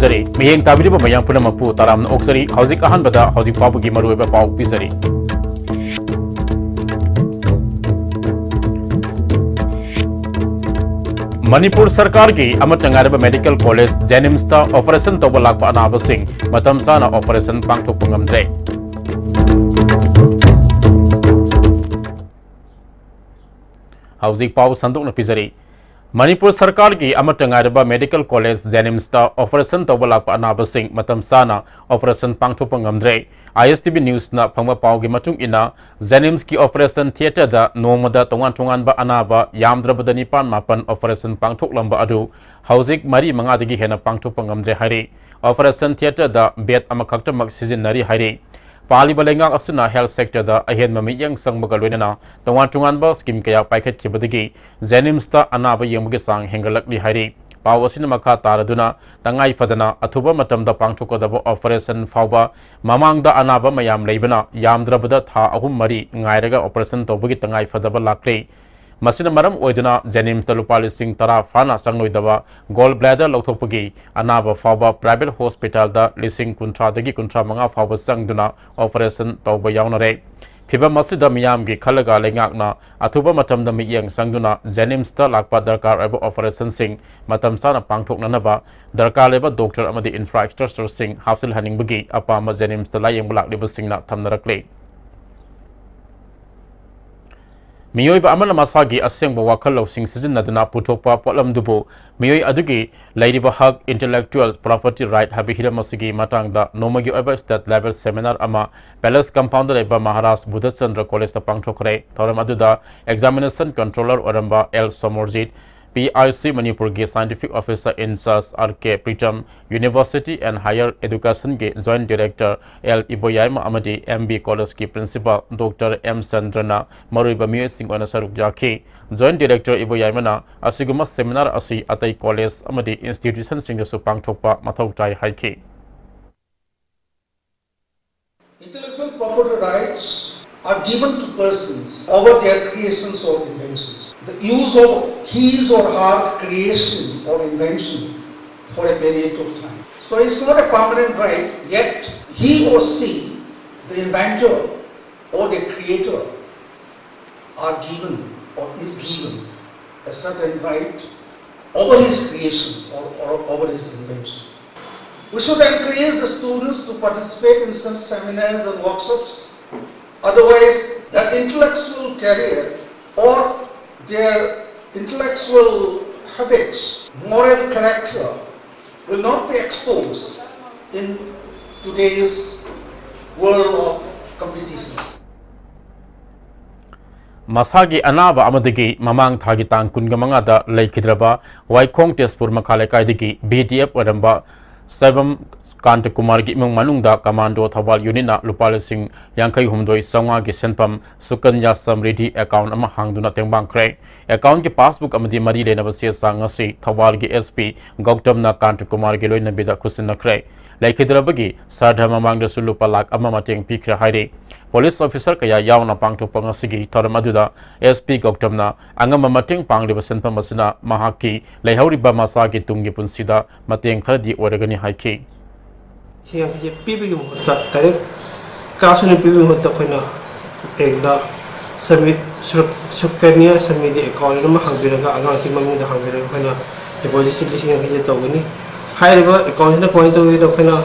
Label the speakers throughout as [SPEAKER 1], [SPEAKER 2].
[SPEAKER 1] ꯊꯝꯖꯔꯤ ꯃꯤꯌꯦꯡ ꯇꯥꯕꯤꯔꯤꯕ ꯃꯌꯥꯝ ꯄꯨꯝꯅꯃꯛꯄꯨ ꯇꯔꯥꯝꯅ ꯑꯣꯛꯆꯔꯤ ꯍꯧꯖꯤꯛ ꯑꯍꯥꯟꯕꯗ ꯍꯧꯖꯤꯛ ꯐꯥꯎꯕꯒꯤ ꯃꯔꯨꯑꯣꯏꯕ ꯄꯥꯎ ꯄꯤꯖꯔꯤ मणिपुर सरकार की मेडिकल कॉलेज जेनिम्स ऑपरेशन तब लाप अनाबसिंग मतम चाना ऑपरेशन पांथोप ngamdre हौजिक पाव संदोकना पिजरी मणिपुर सरकार की मेडिकल कॉलेज जेनिम्स ऑपरेशन तब लाप अनाबसिंग मतम चाना ऑपरेशन पांथोप ngamdre ISTV न्यूज ना फंगबा पाव की मतुंग इना जेनिम्स की ऑपरेशन थिएटर दा नोमदा तोंगान तोंगान बा अनाबा यामद्रबदा निपान मापन ऑपरेशन पांथोकलंबा अदु हौजिक मरी मंगादगी हेना पांथोप ngamdre हारि ऑपरेशन थिएटर दा बेड अमखक्तमक सिजिनरी हारि पालिबा लेंगाक असुना हेल्थ सेक्टर दा अहेन ममियंग संगबगा लोइना तोंगान तोंगान बा स्कीम कया पाइखत खिबदगी जेनिम्स दा अनाबा यंगबगे सांग हेंगलकली हारि पाव असिन मखा तारदुना तंगाई फदना अथुबा मतमदा पांथोकदब ऑपरेशन फावबा ममांगदा अनाबा मयाम लेबना यामद्रबदा था अहुम मरी ngairaga ऑपरेशन तौबगी तंगाई फदबा लाक्रे मसिना मरम ओइदना जेनिम्स लुपा लिसिंग तरा फाना संगलोइदबा गोल ब्लैडर लौथोपगी अनाबा फावबा प्राइवेट हॉस्पिटल दा लिसिंग कुंथ्रादगी कुंथ्रा मंगा फावबा संगदुना ऑपरेशन तौबा यावनरे फिबम मसिदा मियाम की खलगा लेंगाकना अथुबा मतमदा मियंग संगदुना जेनिम्स ता लाकपा दरकार एबो ऑपरेशन सिंग मतम साना पांथोकननबा दरकार लेबा डॉक्टर अमदी इंफ्रास्ट्रक्चर सिंग हाफसिल हनिंगबगी अपामा जेनिम्स ता लायंग लाकलिबा सिंगना थमनरकले मियोइबा अमन मसागी असेंग वाखल लौसिंग सिजनदना पुथोकपा पोलमदुबो मियोइ अदुगी लैरिबा हक इंटेलेक्चुअल प्रॉपर्टी राइट हाबि हिरमसिगी मतंगदा नोमगी ओबा स्टेट लेवल सेमिनार अमा पैलेस कंपाउंड लेबा महाराज बुद्धचंद्र कॉलेज ता पांगथोखरे थौरम अदुदा एग्जामिनेशन कंट्रोलर ओरंबा एल सोमोरजीत PIC मणिपुर के scientific officer in charge RK Pritam university and higher education के जॉइंट डायरेक्टर L इबोयाम अमदी MB कॉलेज की प्रिंसिपल डॉक्टर M चंद्रना मरुइबा मियोइसिंग ओना सरुक याखी जॉइंट डायरेक्टर इबोयामना असिगुमा सेमिनार असि अतै कॉलेज अमदी इंस्टीट्यूशन सिंगसु पांगथोकपा मथौ ताई हाइखी
[SPEAKER 2] Intellectual property rights are given to persons over their creations or inventions. The use of his or her creation or invention for a period of time. So it's not a permanent right, yet he or she, the inventor or the creator, are given or is given a certain right over his creation or over his invention. We should encourage the students to participate in such seminars and workshops. Otherwise, their intellectual career or their intellectual habits, moral character will not be exposed in today's world of competitions.
[SPEAKER 1] मसागी अनाबा अमदगी ममांग थागी Thang कुनगमंगादा लैखिद्रबा वाइखोंग Tezpur मखालेकाइदगी BDF Oramba सैबम Kant Kumar की among मनुंगदा commando Thoubal यूनिना लुपा लिसिंग यांखै हुमदोई संगा की सेनपम Sukanya Samriddhi account अमा हांगदुना तेंबांखरे account की passbook अमदी मरी लेनब सेसा ngasi Thoubal की SP गौतमना Kant Kumar की लोइनबिदा खुसिनखरे लैखिद्रबगी साधा ममांगदसु लुपा लाख अमा मतेंग पिखरे हाइरे पुलिस ऑफिसर कया यावना पांगथोकपा ngasi थरम अदुदा SP गौतमना अंगम मतेंग पांगलिबा सेनपम असना महाकी लैहौरिबा मसागी तुंगी पुंसिदा मतेंग खरदी ओरगनी हाइखी
[SPEAKER 3] सिंह के पीबी की मुहूर्त डायरेक्ट कासुन पीबी मुहूर्त कोइना एकदा सबमिट सुकन्या समिति अकाउंट में हांबिरगा आगां की ममिंग दा हांबिरगा कोइना डिपॉजिट लिसिंग के तोगनी हाइरिबा अकाउंट ना पॉइंट तो कोइना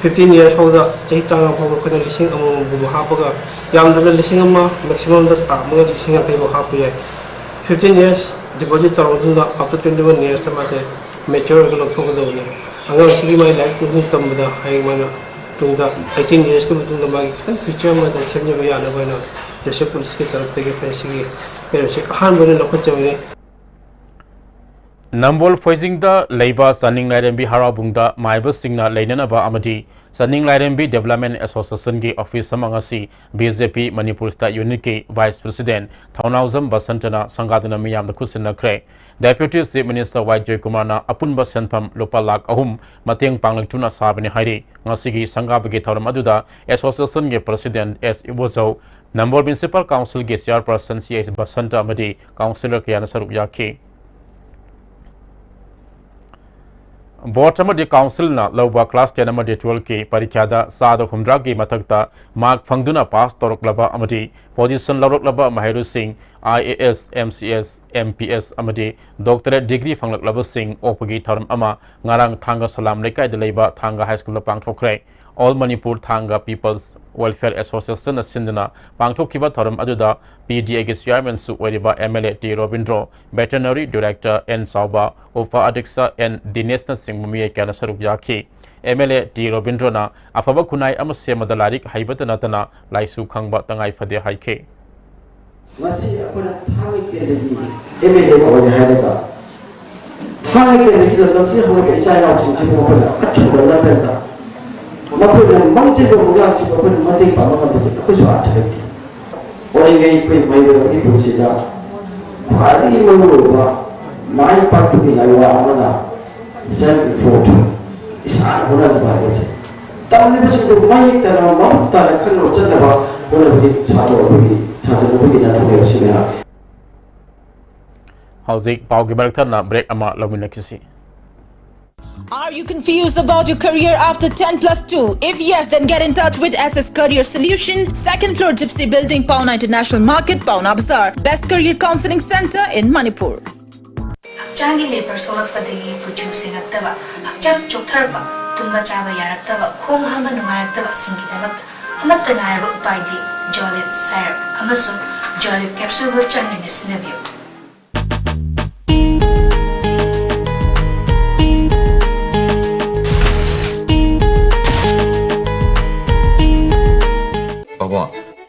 [SPEAKER 3] 15 इयर्स होदा चही तांगा होगा कोइना लिसिंग अमु बु हापगा यामदना लिसिंग अमा मैक्सिमम दा तामगा लिसिंग के बु हाप याय 15 इयर्स डिपॉजिट तोगदा अप टू 21 इयर्स तमाते मैच्योर को लखोगदोनी अगर सिगी माय लाइफ को तमदा हाय माना तुंगा 18 इयर्स के तुंगा मागी खतन फ्यूचर में तो समझ में आना बना जैसे पुलिस की तरफ से फैसिगी फिर से हान बने लखचवे
[SPEAKER 1] नंबोल फोइजिंग दा लेबा सनिंग लाइरेंबी हराबुंगदा माइबा सिंगना लेननबा अमदी सनिंग लाइरेंबी डेवलपमेंट एसोसिएशन की ऑफिस समंगसी BJP मणिपुर स्टेट यूनिट के वाइस प्रेसिडेंट थौनाउजम बसंतना संगादना मियाम खुसिनखरे डेप्यूटी चीफ मिनिस्टर वाई जयकुमारना अपुनबा सेनफम लुपा लाख अहुम मतेंग पांगलक्तुना साबने हाइरे ngasi संगाबगे थौरम अदुदा एसोसिएशन के president S Ibojao Nambol municipal council के चेयरपर्सन CS बसंता अमदी काउंसिलर कयाना सरुक याखी Board amadi council na lauba class 10 amadi 12 ki parikyada sada humdra ki mathakta mark phangduna pass toroklaba amadi position lauroklaba mahiru singh IAS MCS MPS amadi doctorate degree phanglaklaba singh opagi tharam ama ngarang thanga salam lekai de leiba thanga high school pangthokre All Manipur Thanga People's Welfare Association Sindana Pangthokkiba Tharam aduda PDA gi chairman su oiriba MLA T Robindro Veterinary Director N Sauba Upa Adiksa N Dinesh na Singh Mumie kana saruk yakhi MLA T Robindro na afaba kunai ama semada larik haibata natana laisu khangba tangai phade haikhe
[SPEAKER 4] masi apuna thai ke de MLA ma oya haida thai ke de ki da se ho ke sai na chin chin mo pala achu bala penta Mapunya mangcik bermulia jika pun mati pada mati aku sudah ada. Orang yang ikut main ini bersila. Hari ini merubah main patu ni lalu mana self photo. Isaan mana sebagai sih. Tapi ni bersih bermain dalam mau tak kan macam apa boleh beri satu lebih dan boleh bersila.
[SPEAKER 1] Hauzik pau gi baraktan na break ama lawina kisi
[SPEAKER 5] Are you confused about your career after 10+2? If yes, then get in touch with SS Career Solution, 2nd floor Gypsy Building, Pauna International Market, Pauna Bazaar. Best Career Counseling Center in Manipur.
[SPEAKER 6] Hakchangi labor solakpadagi producing aktaba, hakchang choktarba, tumba chaba yaraktaba, khong hama nungayaktaba singkidamak, amatta ngaraba upaidi, Jolib syrup, amasu Jolib capsule wo changi sinabiyo.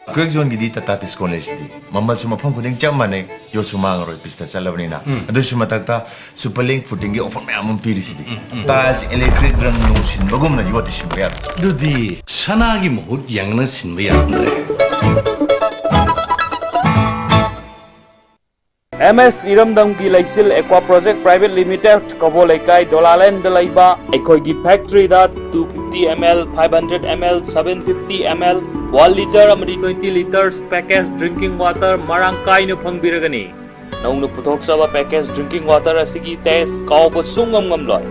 [SPEAKER 7] Quick zone gidi tatatis college di. Mamal suma phang kuding cham mane yo suma ngaro pista chalabni na. Adu suma takta superlink footing gi offer mayam piri sidi. Tas electric rang no sin bagum na yo tisin bayar.
[SPEAKER 8] Dudi sana gi mohut yang na sin bayar andre.
[SPEAKER 9] MS Iramdam ki Laisil Aqua Project Private Limited Kabo Laikai Dolaland Dalaiba Ekoi gi factory da 250 ml 500 ml 750 ml 1 liter amadi 20 liters packaged drinking water marang kai nu phangbiragani naung nu puthok saba packaged drinking water asigi test kaw bo sungam ngam loi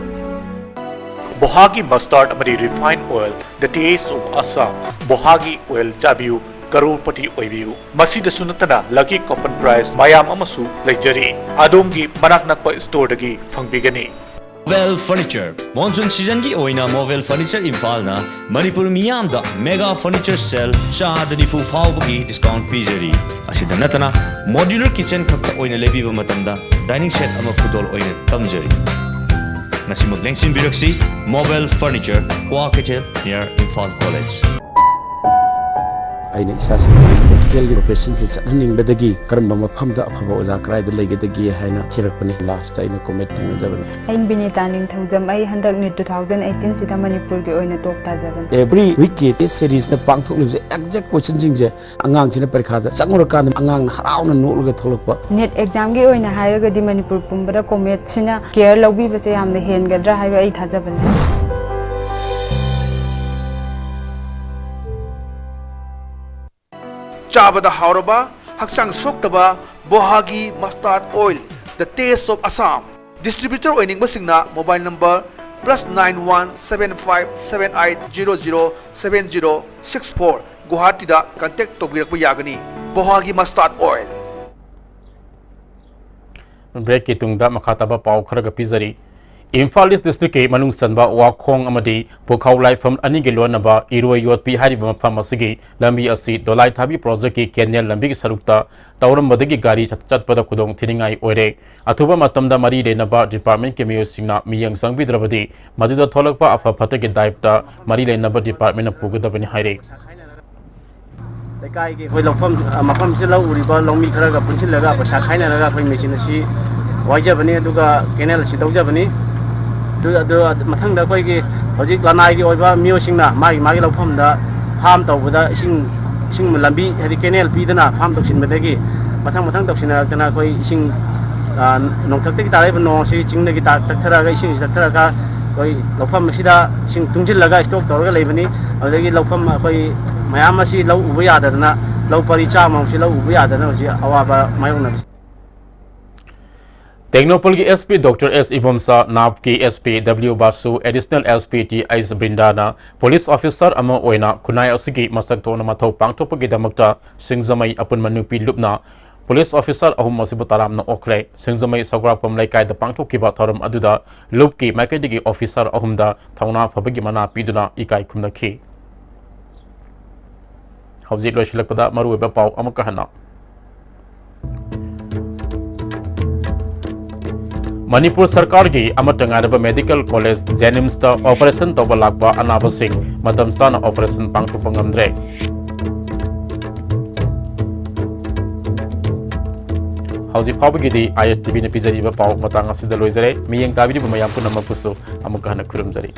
[SPEAKER 10] Bohagi mustard amadi refined oil the taste of Assam Bohagi oil chabiu Karupati oibiu masida sunatana lucky coupon price mayam amasu leijari adongi manak nakpa store dagi phangbigani
[SPEAKER 11] Movel Furniture Monsoon season ki oina Movel Furniture Imphal na Manipur miyam da mega furniture sale shahadani fu fawbagi discount pijari asida natana modular kitchen khakta oina lebiba matamda dining set ama khudol oina tamjari nasimag lengsin biraksi Movel Furniture Quaketel near Imphal College
[SPEAKER 12] aina isasinsi medical profession se chatning bedagi karamba mafamda afaba oza krai da legadagi haina thirakpani last aina comment tangjaban
[SPEAKER 13] ain binita ning thangjam ai handak ni 2018 sida manipur gi oina tok tajaban
[SPEAKER 12] every week test series na pangthok lim exact question jing je angang china parikha ja changor kan angang harauna nolga tholokpa
[SPEAKER 13] net exam gi oina hairaga di manipur pumbada comment sina care lobbi base yamna hengadra haiba ai thajaban
[SPEAKER 2] Chabada Hauraba, Hakchang Soktaba, Bohagi Mustard Oil, the taste of Assam. Distributor oining masingna mobile number +917578007064 Guwahati da contact tobirakpa yagani. Bohagi Mustard Oil.
[SPEAKER 1] Break ki tungda makhataba pau kharaga pizari Imphal East District ke manung sanba wakhong amadi pokhau laifam ani ge lonaba iroi yot pi hari mafam asigi lambi asi dolai thabi project ki kenel lambi ki sarukta tauram badagi gari chatpada kudong thiningai oire athuba matamda mari lenaba department ke miyo singna miyang sangbi drabadi maduda tholakpa afa phata ke daipta mari lenaba department pugadabani haire
[SPEAKER 3] lekai ge hoi lokfam mafam se lau uriba longmi kharaga punchilaga pasa khaina laga khoi machine si waijabani aduga kenel si daujabani mathang da koi gi hojik lanai gi oiba mio singna magi laufam da farm tawbada sing lambi hadi kenel pi dana farm toksin badagi mathang toksina kana koi sing nongthak te tarai no si chingna gi takthara ga sing takthara ka koi laufam sida sing tungjil laga stock tawga leibani adagi laufam koi mayam si lau ubu yadana lau pari cha ma si lau ubu yadana si awaba mayong na
[SPEAKER 1] टेक्नोपोल की SP doctor S Ibomsa नाप की SP W Basu additional SP T S ब्रिंदाना police officer खुनाई असगी मसक थोन मथौ पांगथोपगी दमकता सिंगजमई अपुन मनुपी लुपना पुलिस ऑफिसर अहुम मसिबु तरामना ओखले सिंगजमई सगरापम लैकायद पांगथोकिबा थरम अदुदा लुप की मैकेडिगी ऑफिसर अहुमदा थौना फबगी मना पीदुना इकाई खुमनखी हौजी लोइसलकदा मरुवेबा पाउ अमुक हना मणिपुर सरकार की मेडिकल कॉलेज जेनिम्स ऑपरेशन तब लापा अनाबसिंग मतम साना ऑपरेशन पांगथोप ngamdre हौजी फावबगिदी ISTV ने पिजरीबा पाउ मतंग असिदा लोइजरे मियंग ताबिदी मयाम पुनम पुसु अमुक हना खुरुमजरी।